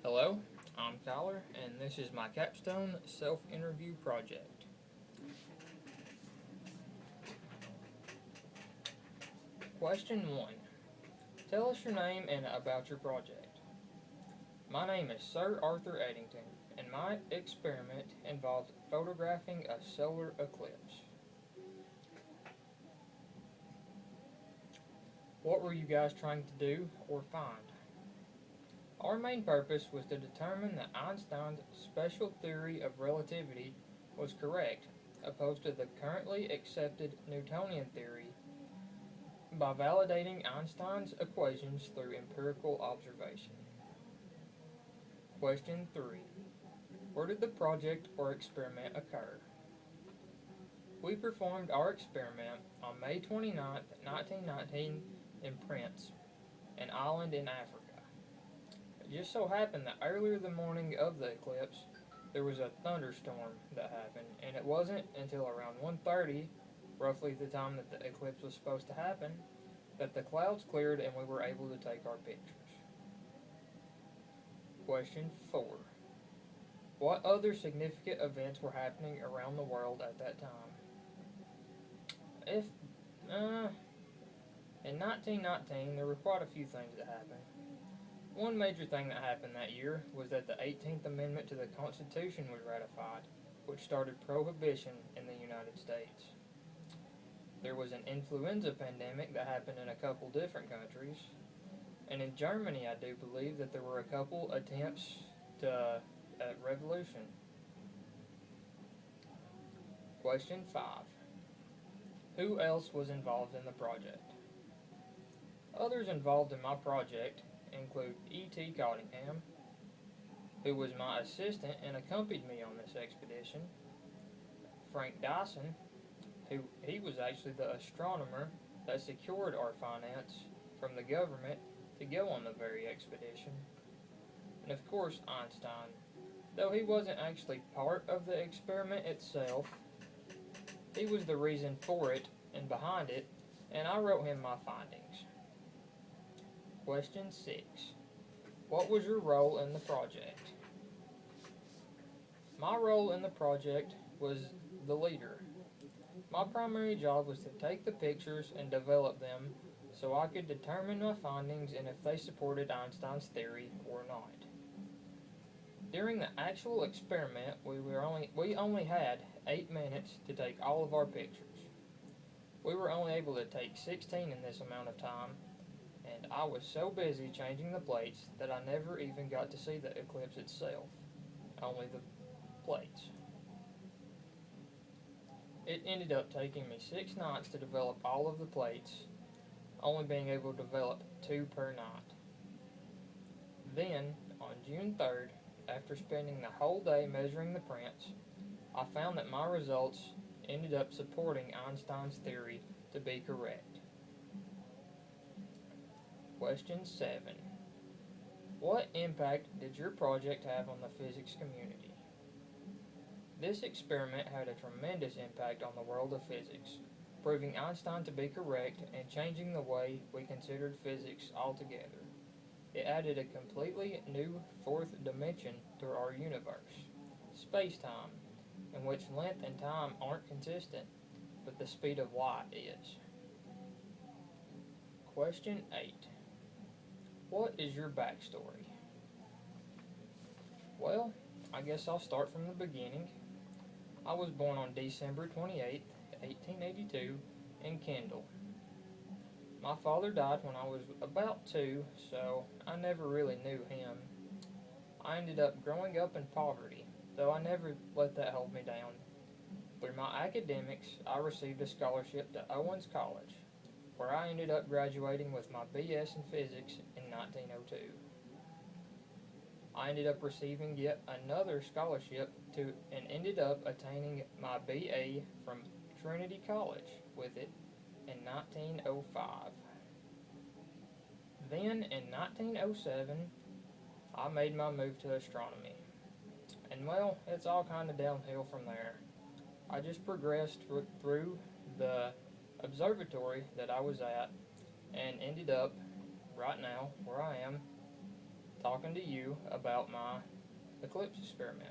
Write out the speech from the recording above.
Hello, I'm Tyler, and this is my capstone self-interview project. Question 1. Tell us your name and about your project. My name is Sir Arthur Eddington, and my experiment involved photographing a solar eclipse. What were you guys trying to do or find? Our main purpose was to determine that Einstein's special theory of relativity was correct, opposed to the currently accepted Newtonian theory, by validating Einstein's equations through empirical observation. Question 3. Where did the project or experiment occur? We performed our experiment on May 29, 1919 in Prince, an island in Africa. It just so happened that earlier the morning of the eclipse, there was a thunderstorm that happened, and it wasn't until around 1:30, roughly the time that the eclipse was supposed to happen, that the clouds cleared and we were able to take our pictures. Question 4. What other significant events were happening around the world at that time? In 1919, there were quite a few things that happened. One major thing that happened that year was that the 18th Amendment to the Constitution was ratified, which started prohibition in the United States. There was an influenza pandemic that happened in a couple different countries, and in Germany I do believe that there were a couple attempts at revolution. Question 5. Who else was involved in the project? Others involved in my project include E.T. Cottingham, who was my assistant and accompanied me on this expedition, Frank Dyson, he was actually the astronomer that secured our finance from the government to go on the very expedition, and of course Einstein, though he wasn't actually part of the experiment itself. He was the reason for it and behind it, and I wrote him my findings. Question 6. What was your role in the project? My role in the project was the leader. My primary job was to take the pictures and develop them so I could determine my findings and if they supported Einstein's theory or not. During the actual experiment, we only had 8 minutes to take all of our pictures. We were only able to take 16 in this amount of time, and I was so busy changing the plates that I never even got to see the eclipse itself, only the plates. It ended up taking me 6 nights to develop all of the plates, only being able to develop 2 per night. Then, on June 3rd, after spending the whole day measuring the prints, I found that my results ended up supporting Einstein's theory to be correct. Question 7. What impact did your project have on the physics community? This experiment had a tremendous impact on the world of physics, proving Einstein to be correct and changing the way we considered physics altogether. It added a completely new fourth dimension to our universe, space-time, in which length and time aren't consistent, but the speed of light is. Question 8. What is your backstory? Well, I guess I'll start from the beginning. I was born on December 28, 1882, in Kendall. My father died when I was about 2, so I never really knew him. I ended up growing up in poverty, though I never let that hold me down. Through my academics, I received a scholarship to Owens College, where I ended up graduating with my BS in physics in 1902. I ended up receiving yet another scholarship and ended up attaining my BA from Trinity College with it in 1905. Then, in 1907, I made my move to astronomy. And well, it's all kind of downhill from there. I just progressed through the observatory that I was at and ended up, right now, where I am, talking to you about my eclipse experiment.